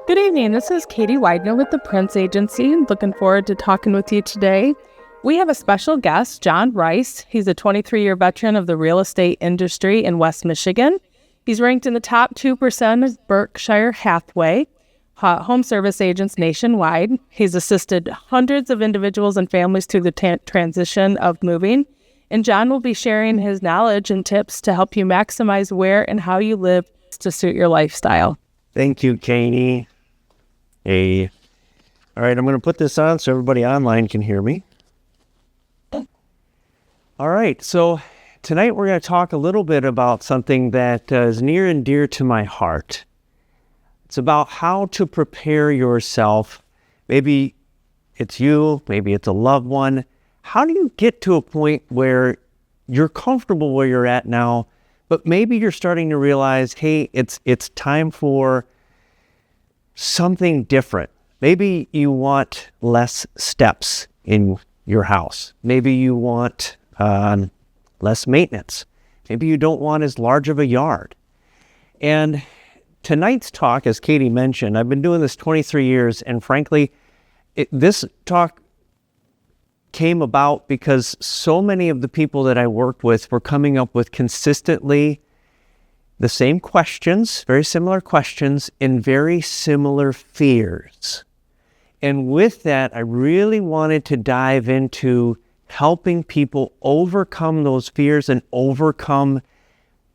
Good evening. This is Katie Widener with the Prince Agency. Looking forward to talking with you today. We have a special guest, John Rice. He's a 23-year veteran of the real estate industry in West Michigan. He's ranked in the top 2% of Berkshire Hathaway home service agents nationwide. He's assisted hundreds of individuals and families through the transition of moving. And John will be sharing his knowledge and tips to help you maximize where and how you live to suit your lifestyle. Thank you, Katie. Hey. All right, I'm going to put this on so everybody online can hear me. All right, so tonight we're going to talk a little bit about something that is near and dear to my heart. It's about how to prepare yourself. Maybe it's you, maybe it's a loved one. How do you get to a point where you're comfortable where you're at now, but maybe you're starting to realize, hey, it's time for something different. Maybe you want less steps in your house. Maybe you want less maintenance. Maybe you don't want as large of a yard. And tonight's talk, as Katie mentioned, I've been doing this 23 years, and frankly, this talk came about because so many of the people that I worked with were coming up with consistently the same questions, very similar questions, and very similar fears. And with that, I really wanted to dive into helping people overcome those fears and overcome,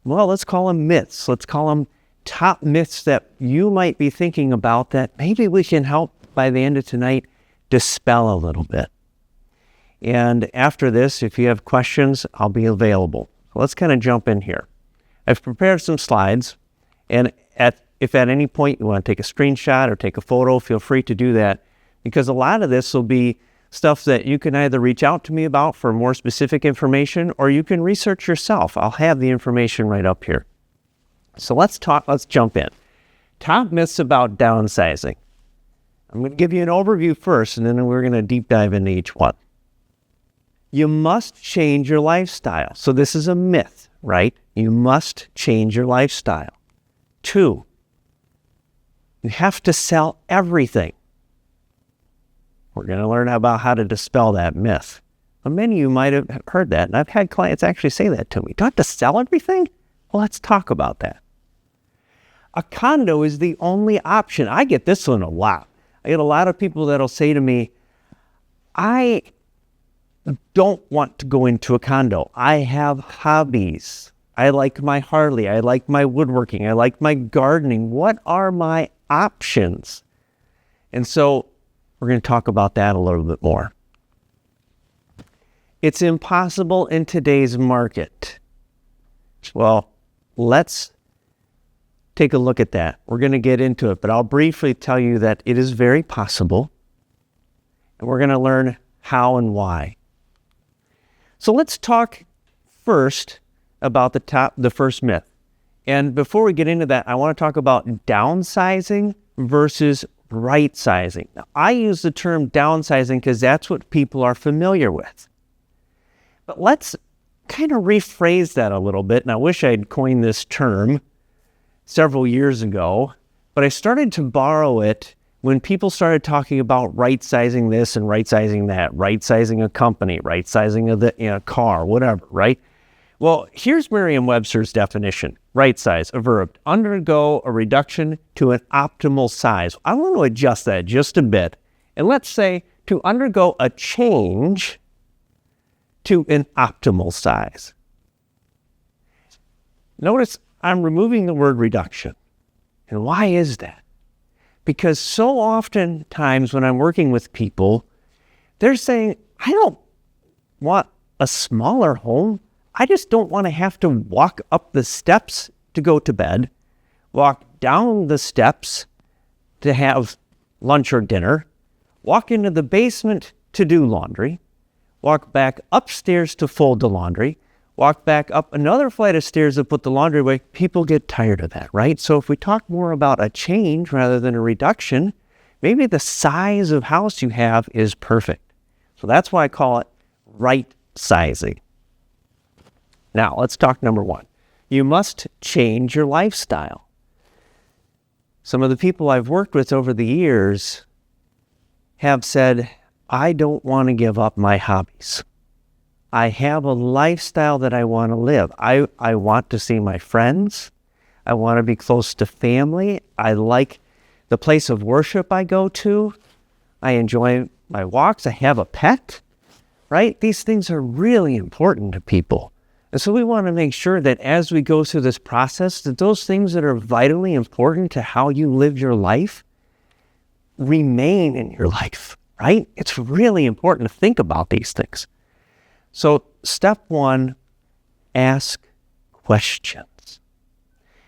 well, let's call them myths. Let's call them top myths that you might be thinking about that maybe we can help by the end of tonight dispel a little bit. And after this, if you have questions, I'll be available. So let's kind of jump in here. I've prepared some slides, and if at any point you want to take a screenshot or take a photo, feel free to do that, because a lot of this will be stuff that you can either reach out to me about for more specific information, or you can research yourself. I'll have the information right up here. So let's jump in. Top myths about downsizing. I'm going to give you an overview first, and then we're going to deep dive into each one. You must change your lifestyle. So this is a myth, right? You must change your lifestyle. 2, you have to sell everything. We're going to learn about how to dispel that myth. Many of you might have heard that, and I've had clients actually say that to me. Do I have to sell everything? Well, let's talk about that. A condo is the only option. I get this one a lot. I get a lot of people that'll say to me, I don't want to go into a condo. I have hobbies. I like my Harley. I like my woodworking. I like my gardening. What are my options? And so we're going to talk about that a little bit more. It's impossible in today's market. Well, let's take a look at that. We're going to get into it, but I'll briefly tell you that it is very possible, and we're going to learn how and why. So let's talk first about the first myth. And before we get into that, I want to talk about downsizing versus right sizing. Now, I use the term downsizing because that's what people are familiar with. But let's kind of rephrase that a little bit. And I wish I'd coined this term several years ago, but I started to borrow it when people started talking about right-sizing this and right-sizing that, right-sizing a company, right-sizing of the car, whatever, right? Well, here's Merriam-Webster's definition. Right size, a verb, undergo a reduction to an optimal size. I want to adjust that just a bit. And let's say to undergo a change to an optimal size. Notice I'm removing the word reduction. And why is that? Because so oftentimes when I'm working with people, they're saying, I don't want a smaller home. I just don't want to have to walk up the steps to go to bed, walk down the steps to have lunch or dinner, walk into the basement to do laundry, walk back upstairs to fold the laundry, walk back up another flight of stairs to put the laundry away. People get tired of that, right? So if we talk more about a change rather than a reduction, maybe the size of house you have is perfect. So that's why I call it right sizing. Now, let's talk number 1. You must change your lifestyle. Some of the people I've worked with over the years have said, I don't want to give up my hobbies. I have a lifestyle that I want to live. I want to see my friends. I want to be close to family. I like the place of worship I go to. I enjoy my walks. I have a pet, right? These things are really important to people. And so we want to make sure that as we go through this process, that those things that are vitally important to how you live your life remain in your life, right? It's really important to think about these things. So step one, ask questions.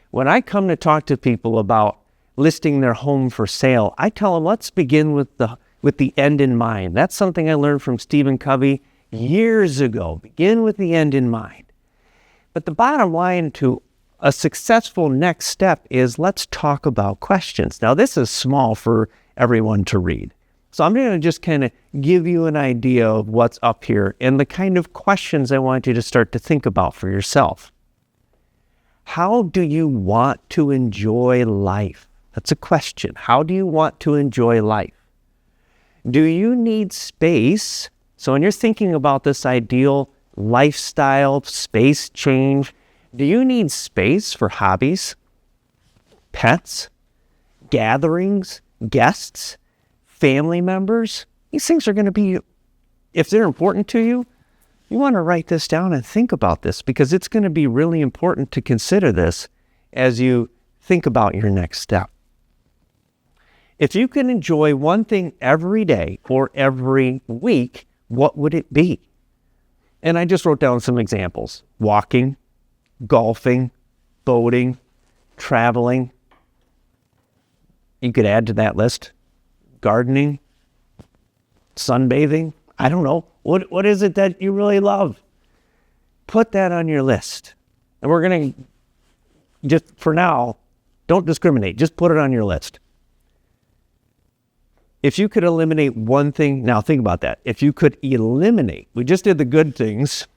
When I come to talk to people about listing their home for sale, I tell them, let's begin with the end in mind. That's something I learned from Stephen Covey years ago. Begin with the end in mind. But the bottom line to a successful next step is let's talk about questions. Now, this is small for everyone to read. So I'm going to just kind of give you an idea of what's up here and the kind of questions I want you to start to think about for yourself. How do you want to enjoy life? That's a question. How do you want to enjoy life? Do you need space? So when you're thinking about this ideal lifestyle, space change, do you need space for hobbies, pets, gatherings, guests, family members? These things are going to be, if they're important to you, you want to write this down and think about this because it's going to be really important to consider this as you think about your next step. If you can enjoy one thing every day or every week, what would it be? And I just wrote down some examples. Walking, golfing, boating, traveling. You could add to that list. Gardening, sunbathing. I don't know. What is it that you really love? Put that on your list. And we're going to, just for now, don't discriminate. Just put it on your list. If you could eliminate one thing, now think about that. If you could eliminate, we just did the good things.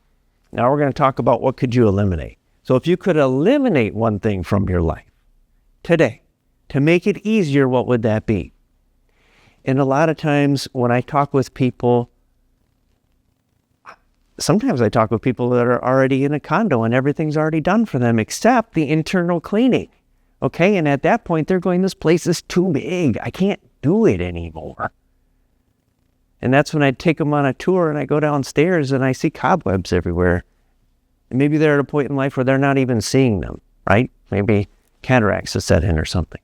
Now we're going to talk about what could you eliminate. So if you could eliminate one thing from your life today to make it easier, what would that be? And a lot of times when I talk with people, sometimes I talk with people that are already in a condo and everything's already done for them except the internal cleaning. Okay, and at that point they're going, this place is too big. I can't do it anymore. And that's when I take them on a tour and I go downstairs and I see cobwebs everywhere. And maybe they're at a point in life where they're not even seeing them, right? Maybe cataracts have set in or something.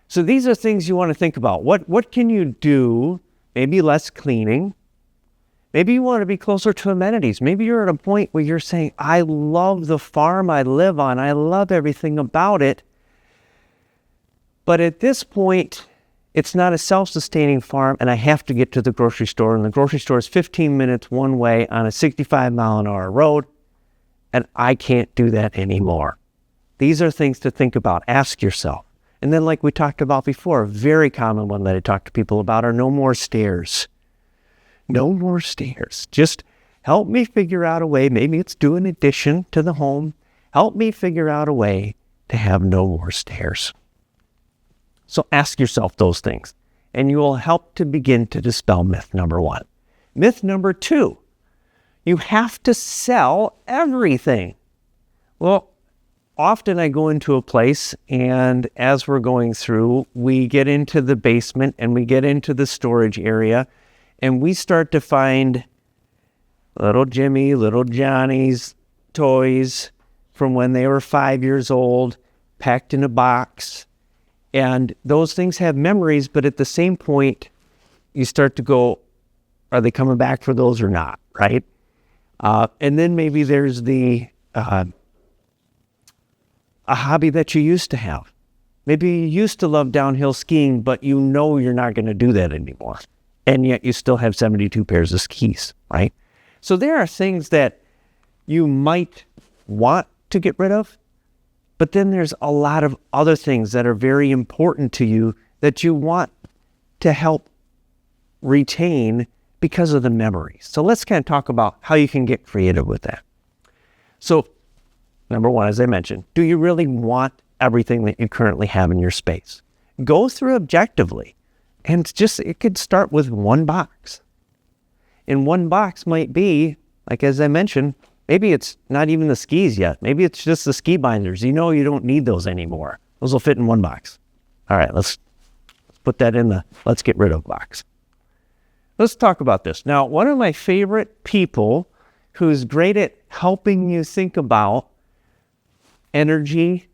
So these are things you want to think about. What can you do? Maybe less cleaning. Maybe you want to be closer to amenities. Maybe you're at a point where you're saying, I love the farm I live on. I love everything about it. But at this point, it's not a self-sustaining farm, and I have to get to the grocery store, and the grocery store is 15 minutes one way on a 65-mile-an-hour road, and I can't do that anymore. These are things to think about. Ask yourself. And then like we talked about before, a very common one that I talk to people about are no more stairs. No more stairs. Just help me figure out a way. Maybe it's do an addition to the home. Help me figure out a way to have no more stairs. So ask yourself those things, and you will help to begin to dispel myth number one. Myth number two, you have to sell everything. Well, often I go into a place, and as we're going through, we get into the basement and we get into the storage area, and we start to find little Jimmy, little Johnny's toys from when they were 5 years old, packed in a box. And those things have memories, but at the same point, you start to go, are they coming back for those or not, right? And then maybe there's a hobby that you used to have. Maybe you used to love downhill skiing, but you know you're not going to do that anymore. And yet you still have 72 pairs of skis, right? So there are things that you might want to get rid of, but then there's a lot of other things that are very important to you that you want to help retain because of the memories. So let's kind of talk about how you can get creative with that. So number one, as I mentioned, do you really want everything that you currently have in your space? Go through objectively. And it could start with one box. And one box might be, like as I mentioned, maybe it's not even the skis yet. Maybe it's just the ski binders. You don't need those anymore. Those will fit in one box. All right, let's put that in the let's get rid of box. Let's talk about this. Now, one of my favorite people who's great at helping you think about energy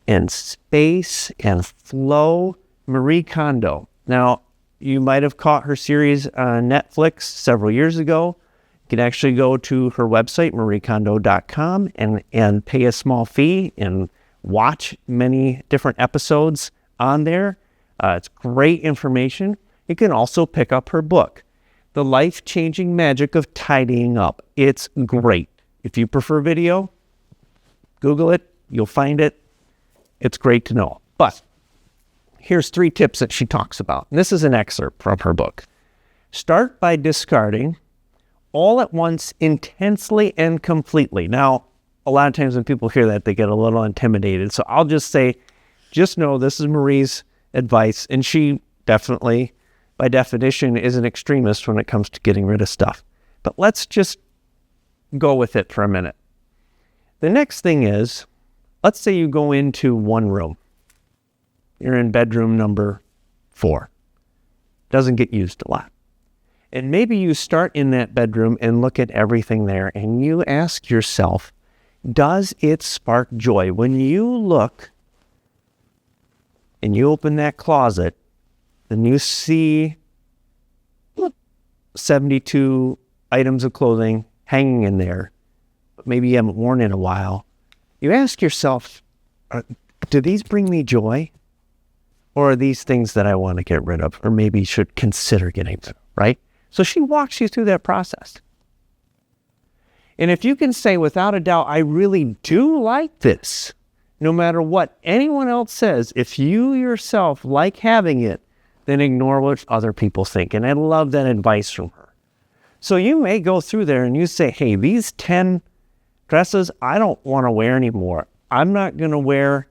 and space and flow, Marie Kondo. Now, you might have caught her series on Netflix several years ago. You can actually go to her website, mariekondo.com, and pay a small fee and watch many different episodes on there. It's great information. You can also pick up her book, The Life-Changing Magic of Tidying Up. It's great. If you prefer video, Google it. You'll find it. It's great to know. But here's 3 tips that she talks about. And this is an excerpt from her book. Start by discarding all at once, intensely and completely. Now, a lot of times when people hear that, they get a little intimidated. So I'll just say, just know this is Marie's advice. And she definitely, by definition, is an extremist when it comes to getting rid of stuff. But let's just go with it for a minute. The next thing is, let's say you go into one room. You're in bedroom number 4. Doesn't get used a lot. And maybe you start in that bedroom and look at everything there and you ask yourself, does it spark joy? When you look and you open that closet and you see 72 items of clothing hanging in there, but maybe you haven't worn in a while, you ask yourself, do these bring me joy? Or are these things that I want to get rid of, or maybe should consider getting rid of, right? So she walks you through that process. And if you can say without a doubt, I really do like this, no matter what anyone else says, if you yourself like having it, then ignore what other people think. And I love that advice from her. So you may go through there and you say, hey, these 10 dresses, I don't want to wear anymore. I'm not going to wear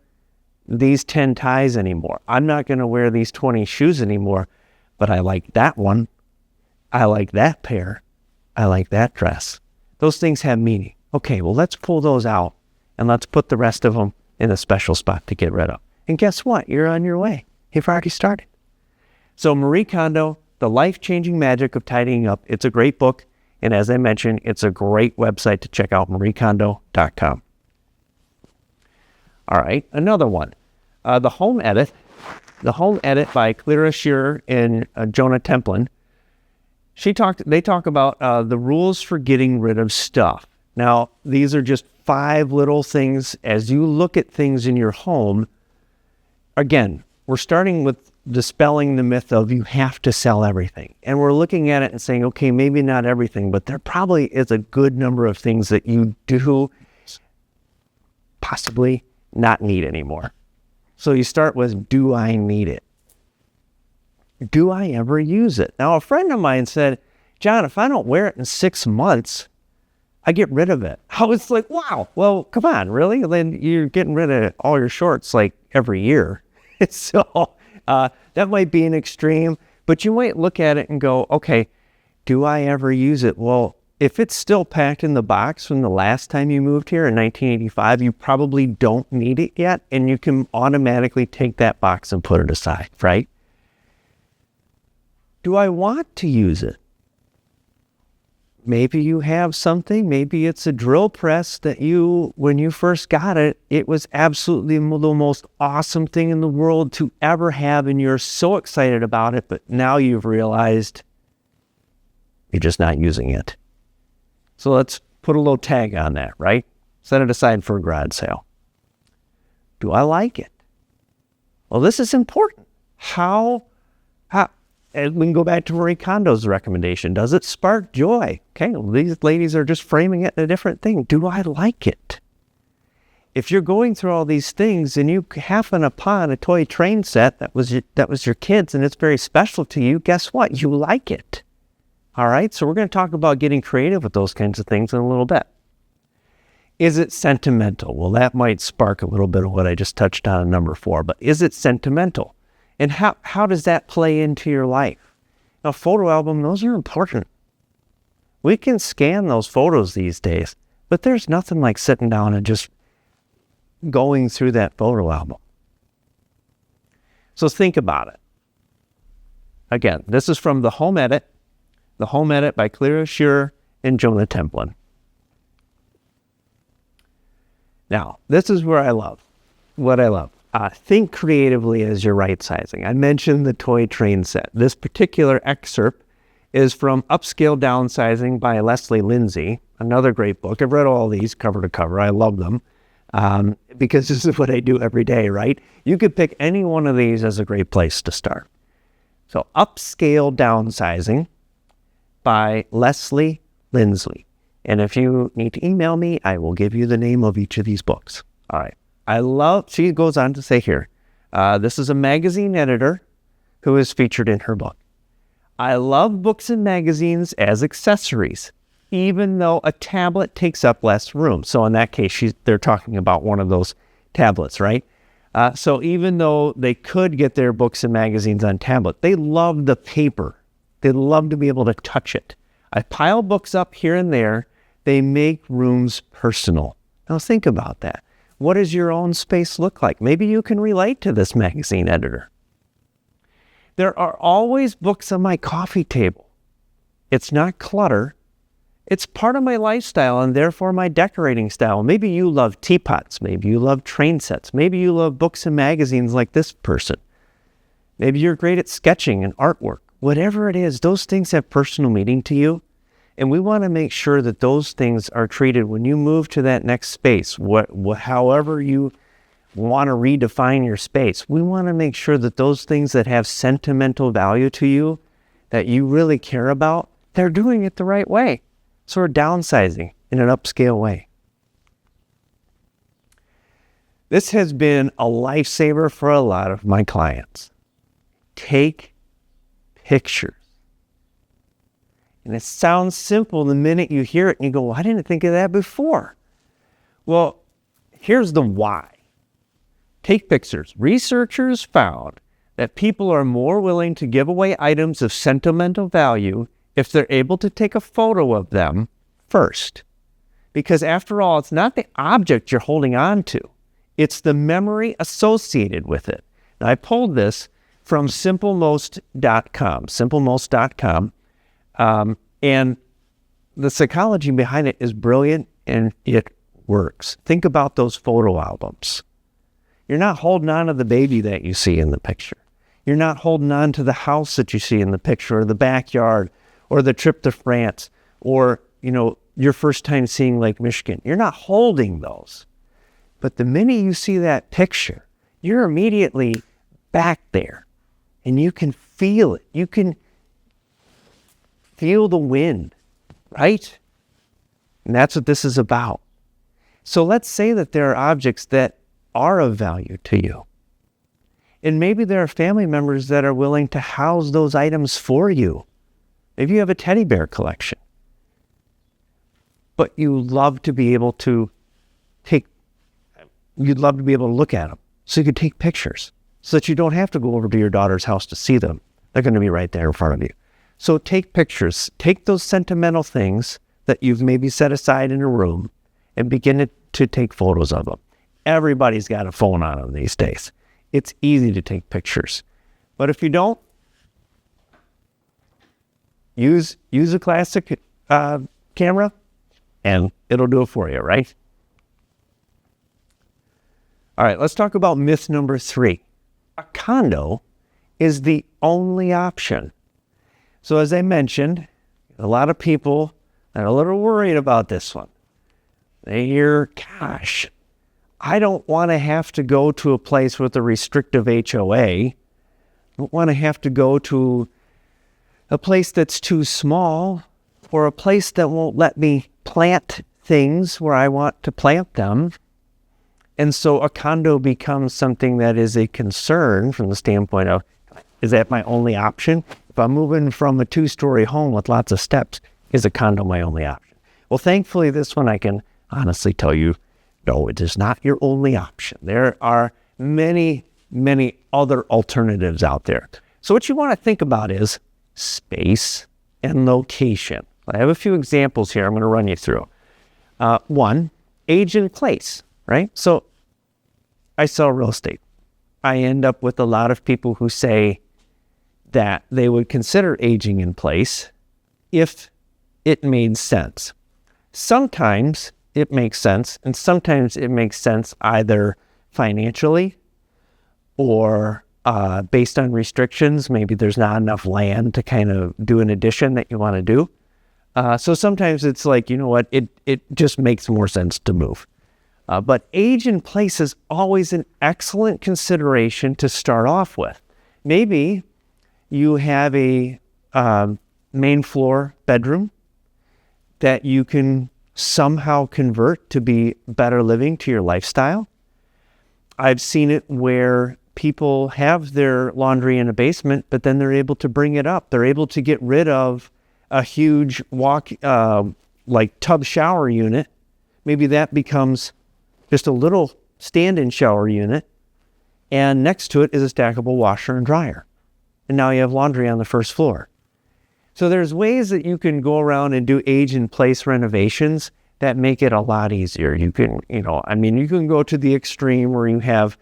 these 10 ties anymore. I'm not going to wear these 20 shoes anymore, but I like that one. I like that pair. I like that dress. Those things have meaning. Okay, well, let's pull those out and let's put the rest of them in a special spot to get rid of. And guess what? You're on your way. You've already started. So Marie Kondo, The Life-Changing Magic of Tidying Up. It's a great book. And as I mentioned, it's a great website to check out, mariekondo.com. All right, another one. The Home Edit by Clara Shearer and Jonah Templin. They talk about the rules for getting rid of stuff. Now, these are just 5 little things as you look at things in your home. Again, we're starting with dispelling the myth of you have to sell everything. And we're looking at it and saying, okay, maybe not everything, but there probably is a good number of things that you do possibly not need anymore. So you start with, do I need it? Do I ever use it? Now, a friend of mine said, John, if I don't wear it in 6 months, I get rid of it. I was like, wow, well, come on, really? Then you're getting rid of all your shorts like every year. So that might be an extreme, but you might look at it and go, okay, do I ever use it? Well, if it's still packed in the box from the last time you moved here in 1985, you probably don't need it yet, and you can automatically take that box and put it aside, right? Do I want to use it? Maybe you have something, maybe it's a drill press that when you first got it, it was absolutely the most awesome thing in the world to ever have, and you're so excited about it, but now you've realized you're just not using it. So let's put a little tag on that, right? Set it aside for a garage sale. Do I like it? Well, this is important. And we can go back to Marie Kondo's recommendation. Does it spark joy? Okay, well, these ladies are just framing it in a different thing. Do I like it? If you're going through all these things and you happen upon a toy train set that was your kid's and it's very special to you, guess what? You like it. All right, so we're going to talk about getting creative with those kinds of things in a little bit. Is it sentimental? Well, that might spark a little bit of what I just touched on in number 4, but is it sentimental? And how does that play into your life? Now, photo album, those are important. We can scan those photos these days, but there's nothing like sitting down and just going through that photo album. So think about it. Again, this is from The Home Edit by Clara Shearer and Jonah Templin. Now, this is where what I love. Think creatively as you're right sizing. I mentioned the toy train set. This particular excerpt is from Upscale Downsizing by Leslie Lindsay, another great book. I've read all these cover to cover. I love them because this is what I do every day, right? You could pick any one of these as a great place to start. So Upscale Downsizing by Leslie Lindsay. And if you need to email me, I will give you the name of each of these books. All right. She goes on to say here, this is a magazine editor who is featured in her book. I love books and magazines as accessories, even though a tablet takes up less room. So in that case, they're talking about one of those tablets, right? So even though they could get their books and magazines on tablet, they love the paper. They love to be able to touch it. I pile books up here and there. They make rooms personal. Now think about that. What does your own space look like? Maybe you can relate to this magazine editor. There are always books on my coffee table. It's not clutter. It's part of my lifestyle and therefore my decorating style. Maybe you love teapots. Maybe you love train sets. Maybe you love books and magazines like this person. Maybe you're great at sketching and artwork. Whatever it is, those things have personal meaning to you. And we want to make sure that those things are treated when you move to that next space, however you want to redefine your space. We want to make sure that those things that have sentimental value to you, that you really care about, they're doing it the right way. So we're downsizing in an upscale way. This has been a lifesaver for a lot of my clients. Take pictures. And it sounds simple the minute you hear it and you go, well, I didn't think of that before. Well, here's the why. Take pictures. Researchers found that people are more willing to give away items of sentimental value if they're able to take a photo of them first. Because after all, it's not the object you're holding on to. It's the memory associated with it. Now, I pulled this from simplemost.com. And the psychology behind it is brilliant and it works. Think about those photo albums. You're not holding on to the baby that you see in the picture. You're not holding on to the house that you see in the picture or the backyard or the trip to France or, your first time seeing Lake Michigan. You're not holding those. But the minute you see that picture, you're immediately back there and you can feel it. You can feel the wind, right? And that's what this is about. So let's say that there are objects that are of value to you. And maybe there are family members that are willing to house those items for you. Maybe you have a teddy bear collection. But you'd love to be able to look at them. So you could take pictures so that you don't have to go over to your daughter's house to see them. They're going to be right there in front of you. So take pictures. Take those sentimental things that you've maybe set aside in a room and begin to take photos of them. Everybody's got a phone on them these days. It's easy to take pictures. But if you don't, use a classic camera and it'll do it for you, right? All right, let's talk about myth number 3. A condo is the only option. So as I mentioned, a lot of people are a little worried about this one. They hear, gosh, I don't want to have to go to a place with a restrictive HOA. I don't want to have to go to a place that's too small or a place that won't let me plant things where I want to plant them. And so a condo becomes something that is a concern from the standpoint of, is that my only option? If I'm moving from a 2-story home with lots of steps, is a condo my only option? Well, thankfully, this one I can honestly tell you, no, it is not your only option. There are many many other alternatives out there. So what you want to think about is space and location. I have a few examples here I'm going to run you through. One, age in place, right? So I sell real estate. I end up with a lot of people who say that they would consider aging in place if it made sense. Sometimes it makes sense, and sometimes it makes sense either financially or based on restrictions. Maybe there's not enough land to kind of do an addition that you want to do. So sometimes it's like, you know what, it just makes more sense to move. But age in place is always an excellent consideration to start off with. Maybe you have a main floor bedroom that you can somehow convert to be better living to your lifestyle. I've seen it where people have their laundry in a basement, but then they're able to bring it up. They're able to get rid of a huge like tub shower unit. Maybe that becomes just a little stand-in shower unit, and next to it is a stackable washer and dryer. And now you have laundry on the first floor. So there's ways that you can go around and do age-in-place renovations that make it a lot easier. You can, you can go to the extreme where you have,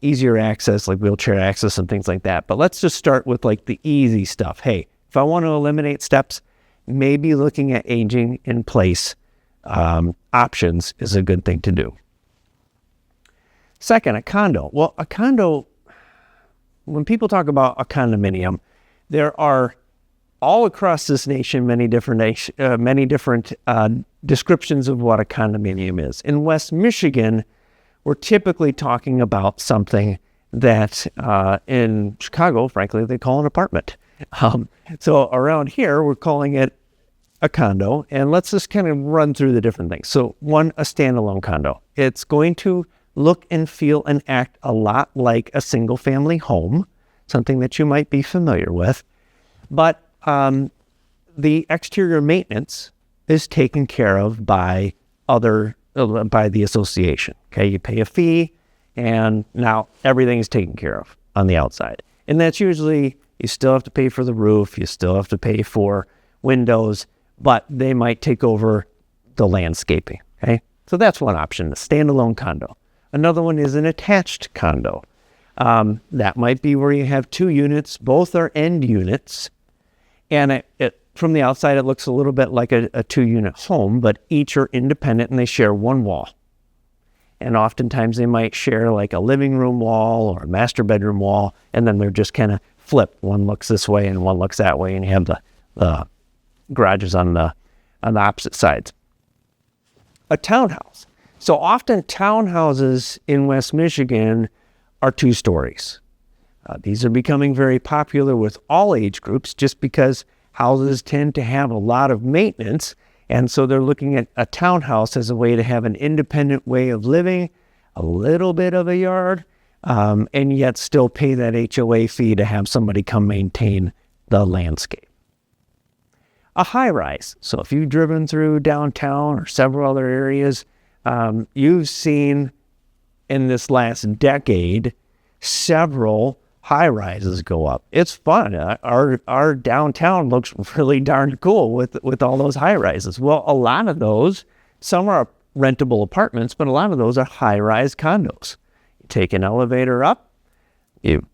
easier access, like wheelchair access and things like that. But let's just start with like the easy stuff. Hey, if I want to eliminate steps, maybe looking at aging in place options is a good thing to do. Second, a condo. Well, a condo, when people talk about a condominium, there are all across this nation many different descriptions of what a condominium is. In West Michigan, we're typically talking about something that in Chicago, frankly, they call an apartment. So around here, we're calling it a condo, and let's just kind of run through the different things. So one, a standalone condo. It's going to look and feel and act a lot like a single family home, something that you might be familiar with, but the exterior maintenance is taken care of by the association. Okay, you pay a fee, and now everything is taken care of on the outside. And that's usually, you still have to pay for the roof, you still have to pay for windows, but they might take over the landscaping. Okay, so that's one option, a standalone condo. Another one is an attached condo. That might be where you have two units, both are end units, and from the outside it looks a little bit like a two-unit home, but each are independent and they share one wall. And oftentimes they might share like a living room wall or a master bedroom wall, and then they're just kind of flipped. One looks this way and one looks that way, and you have the garages on the opposite sides. A townhouse. So often townhouses in West Michigan are 2 stories. These are becoming very popular with all age groups just because houses tend to have a lot of maintenance, and so they're looking at a townhouse as a way to have an independent way of living, a little bit of a yard, and yet still pay that HOA fee to have somebody come maintain the landscape. A high-rise. So if you've driven through downtown or several other areas, you've seen in this last decade several high-rises go up. It's fun. Our downtown looks really darn cool with all those high-rises. Well, a lot of those, some are rentable apartments, but a lot of those are high-rise condos. You take an elevator up, you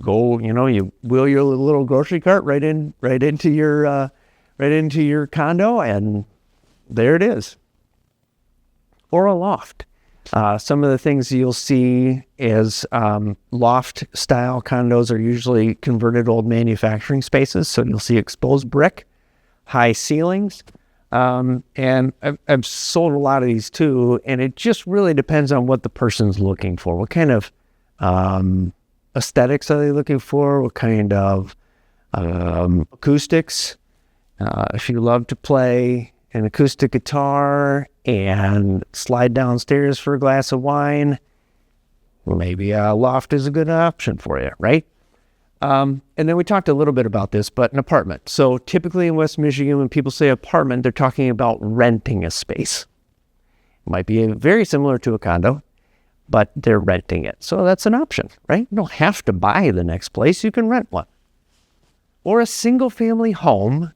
go, you wheel your little grocery cart right into your condo, and there it is. Or a loft. Some of the things you'll see is loft-style condos are usually converted old manufacturing spaces. So you'll see exposed brick, high ceilings, and I've sold a lot of these too. And it just really depends on what the person's looking for. What kind of aesthetics are they looking for? What kind of acoustics? If you love to play an acoustic guitar and slide downstairs for a glass of wine, maybe a loft is a good option for you, right? And then we talked a little bit about this, but an apartment. So typically in West Michigan, when people say apartment, they're talking about renting a space. It might be very similar to a condo, but they're renting it. So that's an option, right? You don't have to buy the next place. You can rent one. Or a single-family home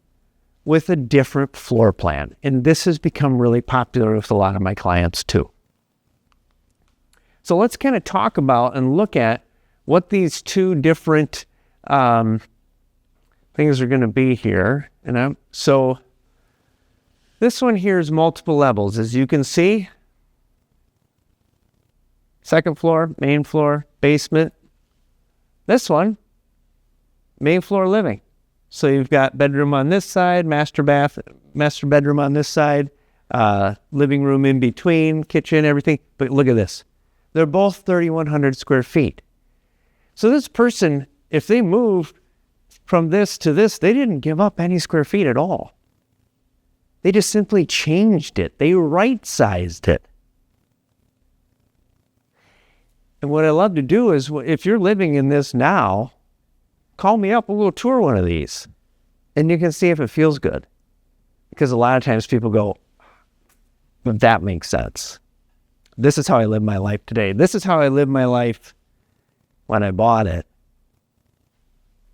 with a different floor plan. And this has become really popular with a lot of my clients too. So let's kind of talk about and look at what these two different things are going to be here. So this one here is multiple levels. As you can see, second floor, main floor, basement. This one, main floor living. So you've got bedroom on this side, master bedroom on this side, living room in between, kitchen, everything. But look at this. They're both 3,100 square feet. So this person, if they moved from this to this, they didn't give up any square feet at all. They just simply changed it. They right-sized it. And what I love to do is, if you're living in this now, call me up, we'll tour one of these. And you can see if it feels good. Because a lot of times people go, but that makes sense. This is how I live my life today. This is how I lived my life when I bought it.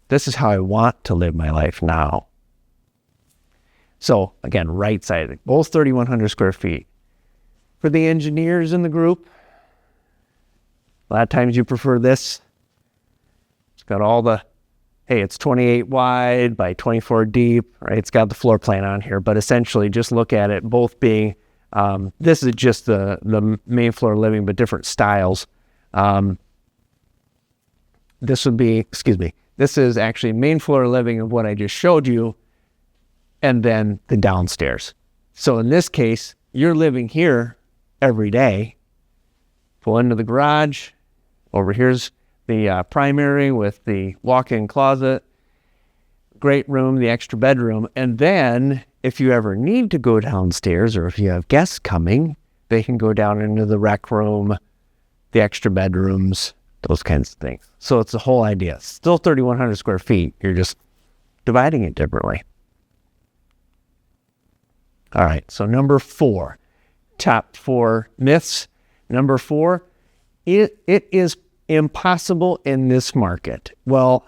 This is how I want to live my life now. So again, right-sided, both 3,100 square feet. For the engineers in the group, a lot of times you prefer this. It's got all the, hey, it's 28 wide by 24 deep, right? It's got the floor plan on here, but essentially just look at it both being, this is just the main floor living, but different styles. This is actually main floor living of what I just showed you, and then the downstairs. So in this case, you're living here every day. Pull into the garage. Over here's the primary with the walk-in closet. Great room, the extra bedroom. And then if you ever need to go downstairs, or if you have guests coming, they can go down into the rec room, the extra bedrooms, those kinds of things. So it's the whole idea. Still 3,100 square feet. You're just dividing it differently. All right, so number 4, top 4 myths. Number 4, it is impossible in this market. Well,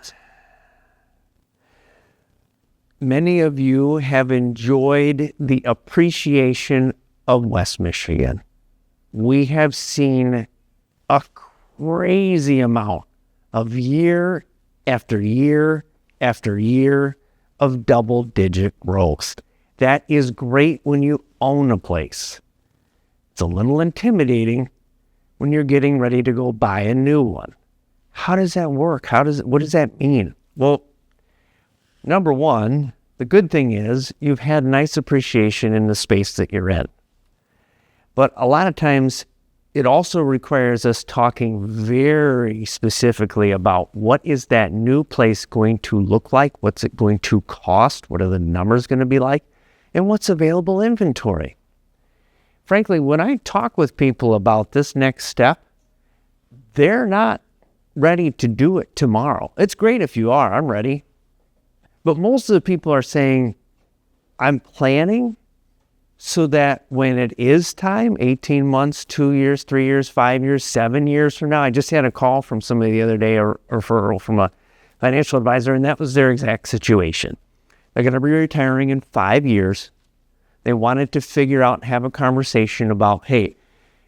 many of you have enjoyed the appreciation of West Michigan. We have seen a crazy amount of year after year after year of double-digit growth. That is great when you own a place. It's a little intimidating when you're getting ready to go buy a new one. How does that work? What does that mean? Well, number one, the good thing is you've had nice appreciation in the space that you're in. But a lot of times it also requires us talking very specifically about what is that new place going to look like? What's it going to cost? What are the numbers going to be like? And what's available inventory? Frankly, when I talk with people about this next step, they're not ready to do it tomorrow. It's great if you are, I'm ready. But most of the people are saying, I'm planning so that when it is time, 18 months, 2 years, 3 years, 5 years, 7 years from now, I just had a call from somebody the other day, a referral from a financial advisor, and that was their exact situation. They're going to be retiring in 5 years. They wanted to figure out and have a conversation about, hey,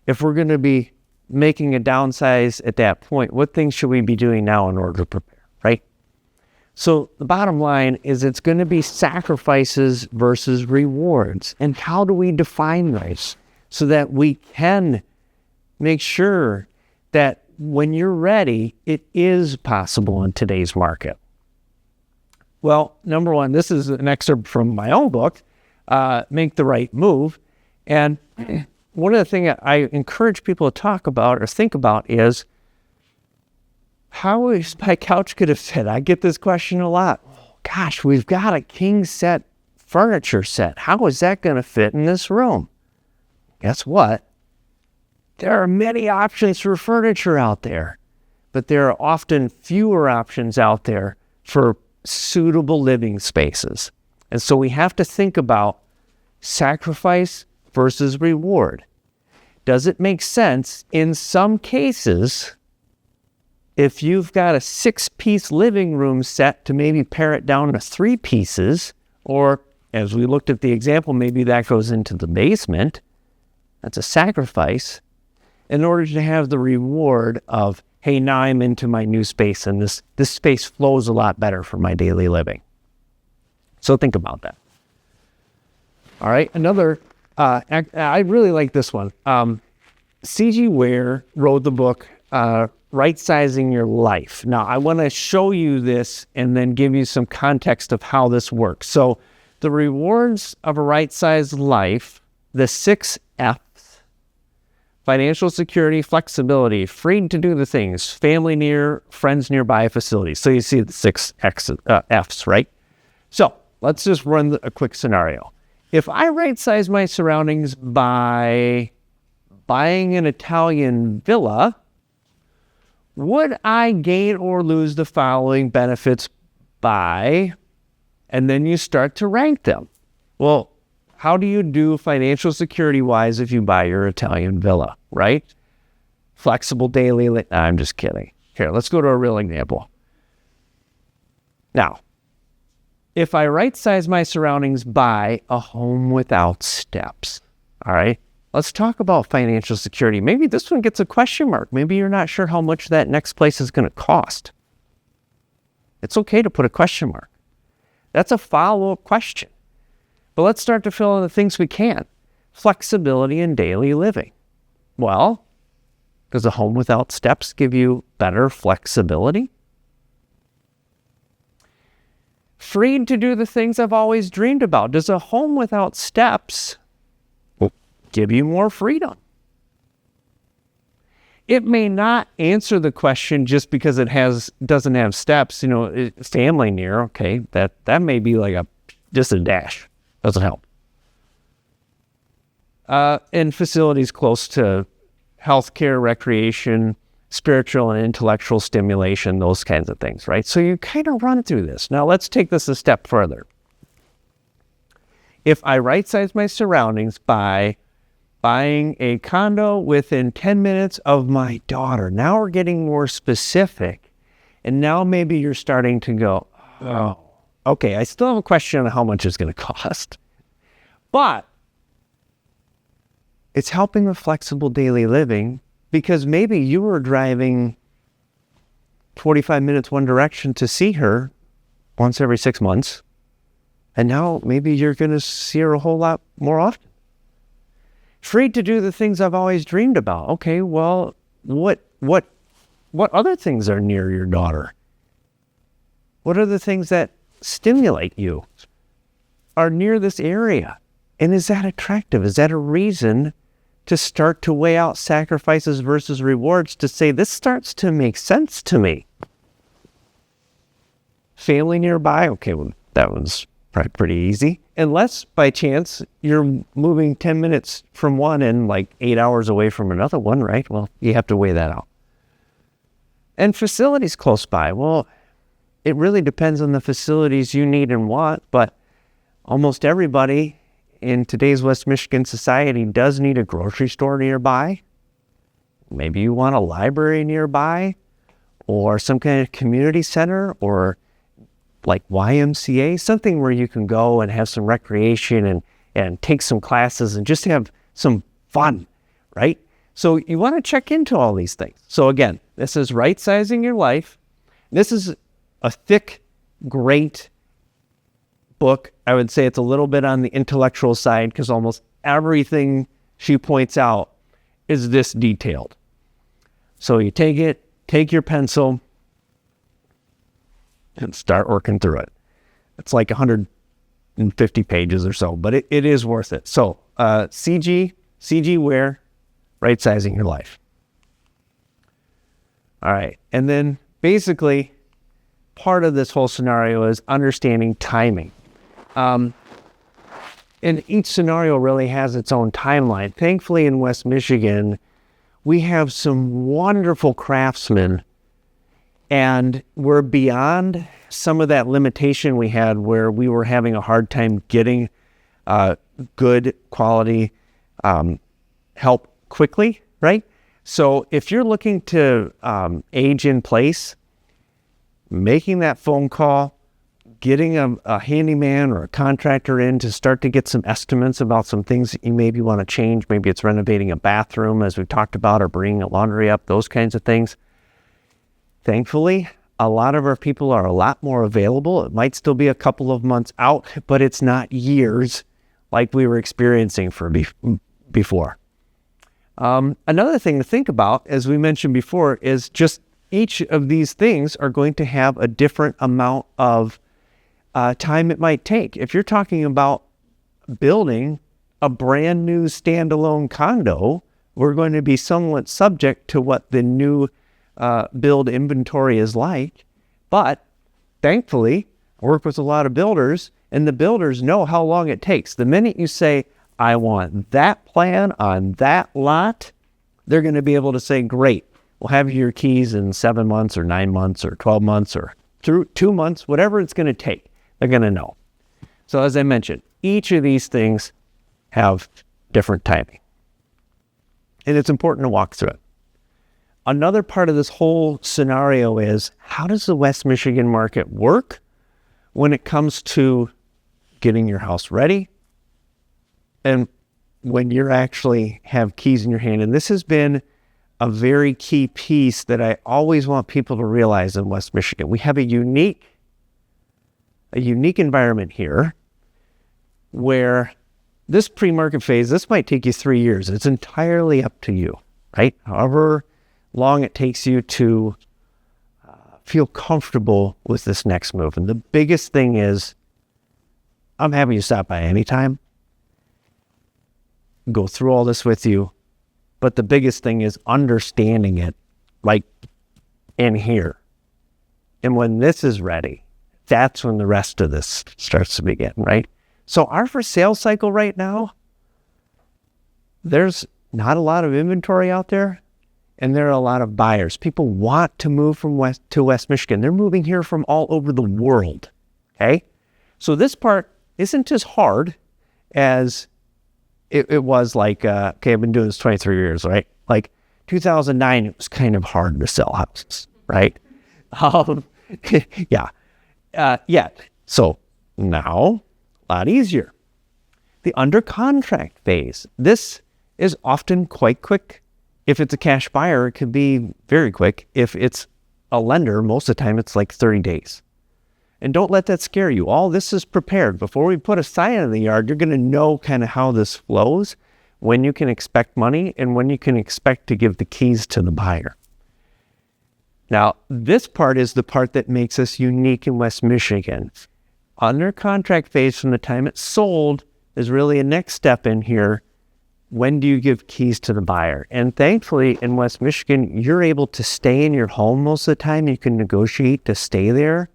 if we're going to be making a downsize at that point, what things should we be doing now in order to prepare, right? So the bottom line is it's going to be sacrifices versus rewards. And how do we define those so that we can make sure that when you're ready, it is possible in today's market? Well, number one, this is an excerpt from my own book, Make the Right Move. And one of the things I encourage people to talk about or think about is, how is my couch going to fit? I get this question a lot. Gosh, we've got a king set furniture set. How is that going to fit in this room? Guess what? There are many options for furniture out there, but there are often fewer options out there for suitable living spaces. And so we have to think about sacrifice versus reward. does it make sense in some cases, if you've got a 6-piece living room set, to maybe pare it down to 3 pieces, or as we looked at the example, maybe that goes into the basement. That's a sacrifice in order to have the reward of, hey, now I'm into my new space and this space flows a lot better for my daily living. So think about that. All right, another, I really like this one. C.G. Ware wrote the book, Right Sizing Your Life. Now, I want to show you this and then give you some context of how this works. So the rewards of a right-sized life, the 6 F's: financial security, flexibility, freedom to do the things, family near, friends nearby, facilities. So you see the 6 F's, right? So let's just run a quick scenario. If I right-size my surroundings by buying an Italian villa, would I gain or lose the following benefits by, and then you start to rank them. Well, how do you do financial security-wise if you buy your Italian villa, right? Flexible daily, I'm just kidding. Here, let's go to a real example. Now, if I right-size my surroundings by a home without steps, all right, let's talk about financial security. Maybe this one gets a question mark. Maybe you're not sure how much that next place is going to cost. It's okay to put a question mark. That's a follow-up question. But let's start to fill in the things we can. Flexibility in daily living. Well, does a home without steps give you better flexibility? Freed to do the things I've always dreamed about. Does a home without steps give you more freedom? It may not answer the question just because it doesn't have steps. Family near, okay, that may be like just a dash. Doesn't help. And facilities close to healthcare, recreation, spiritual and intellectual stimulation, those kinds of things, right? So you kind of run through this. Now let's take this a step further. If I right-size my surroundings by buying a condo within 10 minutes of my daughter, now we're getting more specific, and now maybe you're starting to go, oh, okay, I still have a question on how much it's going to cost, but it's helping with flexible daily living, because maybe you were driving 45 minutes one direction to see her once every 6 months, and now maybe you're going to see her a whole lot more often. Free to do the things I've always dreamed about. Okay, well, what other things are near your daughter? What are the things that stimulate you are near this area? And is that attractive? Is that a reason to start to weigh out sacrifices versus rewards to say, this starts to make sense to me? Family nearby? Okay, well, that one's probably pretty easy. Unless by chance you're moving 10 minutes from one and like 8 hours away from another one, right? Well, you have to weigh that out. And facilities close by. Well, it really depends on the facilities you need and want, but almost everybody in today's West Michigan society does need a grocery store nearby. Maybe you want a library nearby, or some kind of community center, or like YMCA, something where you can go and have some recreation and take some classes and just have some fun, right? So you want to check into all these things. So again, this is Right Sizing Your Life. This is a thick, great book. I would say it's a little bit on the intellectual side because almost everything she points out is this detailed. So you take your pencil and start working through it. It's like 150 pages or so, but it is worth it. So C.G. Ware, Right Sizing Your Life. All right. And then basically part of this whole scenario is understanding timing. And each scenario really has its own timeline. Thankfully, in West Michigan, we have some wonderful craftsmen, and we're beyond some of that limitation we had where we were having a hard time getting good quality help quickly, right? So if you're looking to age in place, making that phone call, getting a handyman or a contractor in to start to get some estimates about some things that you maybe want to change. Maybe it's renovating a bathroom, as we've talked about, or bringing a laundry up, those kinds of things. Thankfully, a lot of our people are a lot more available. It might still be a couple of months out, but it's not years like we were experiencing before. Another thing to think about, as we mentioned before, is just each of these things are going to have a different amount of time it might take. If you're talking about building a brand new standalone condo, we're going to be somewhat subject to what the new build inventory is like. But thankfully, I work with a lot of builders, and the builders know how long it takes. The minute you say, I want that plan on that lot, they're going to be able to say, great, we'll have your keys in 7 months or 9 months or 12 months or through 2 months, whatever it's going to take, they're going to know. So as I mentioned, each of these things have different timing. And it's important to walk through it. Another part of this whole scenario is, how does the West Michigan market work when it comes to getting your house ready and when you're actually have keys in your hand? And this has been a very key piece that I always want people to realize in West Michigan. We have a unique environment here where this pre-market phase, this might take you 3 years. It's entirely up to you, right? However long it takes you to feel comfortable with this next move. And the biggest thing is, I'm happy you stop by anytime, go through all this with you. But the biggest thing is understanding it, like in here. And when this is ready, that's when the rest of this starts to begin, right? So our for sale cycle right now, there's not a lot of inventory out there, and there are a lot of buyers. People want to move from West to West Michigan. They're moving here from all over the world, okay? So this part isn't as hard as it was like, okay, I've been doing this 23 years, right? Like 2009, it was kind of hard to sell houses, right? Yeah. So now, a lot easier. The under contract phase, this is often quite quick. If it's a cash buyer, it could be very quick. If it's a lender, most of the time it's like 30 days. And don't let that scare you. All this is prepared. Before we put a sign in the yard, you're going to know kind of how this flows, when you can expect money, and when you can expect to give the keys to the buyer. Now, this part is the part that makes us unique in West Michigan. Under contract phase, from the time it's sold, is really a next step in here. When do you give keys to the buyer? And thankfully, in West Michigan, you're able to stay in your home most of the time. You can negotiate to stay there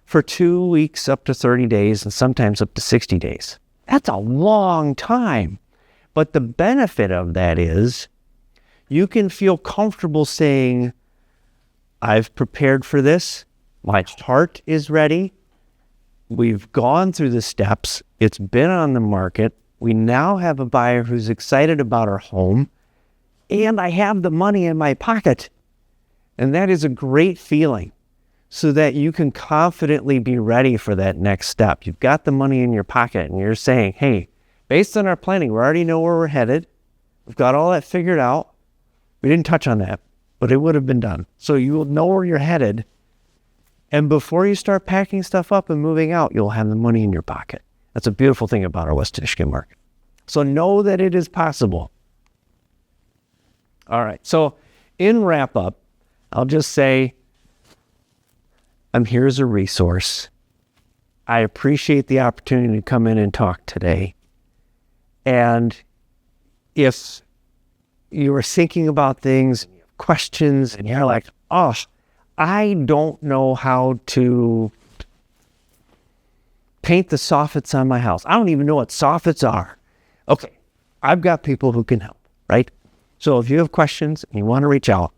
for 2 weeks, up to 30 days, and sometimes up to 60 days. That's a long time. But the benefit of that is you can feel comfortable saying, I've prepared for this. My heart is ready. We've gone through the steps. It's been on the market. We now have a buyer who's excited about our home, and I have the money in my pocket. And that is a great feeling, so that you can confidently be ready for that next step. You've got the money in your pocket, and you're saying, hey, based on our planning, we already know where we're headed. We've got all that figured out. We didn't touch on that, but it would have been done. So you will know where you're headed. And before you start packing stuff up and moving out, you'll have the money in your pocket. That's a beautiful thing about our West Michigan market. So know that it is possible. All right. So in wrap up, I'll just say, I'm here as a resource. I appreciate the opportunity to come in and talk today. And if you are thinking about things, questions, and you're like, oh, I don't know how to paint the soffits on my house. I don't even know what soffits are. Okay, I've got people who can help, right? So if you have questions and you want to reach out,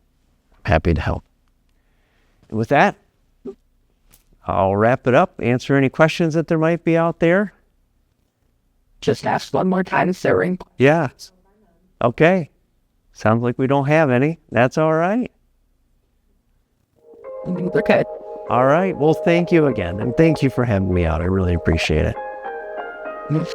I'm happy to help. And with that, I'll wrap it up, answer any questions that there might be out there. Just ask one more time, Sarah. Yeah. Okay. Sounds like we don't have any. That's all right. Okay. All right. Well, thank you again. And thank you for having me out. I really appreciate it.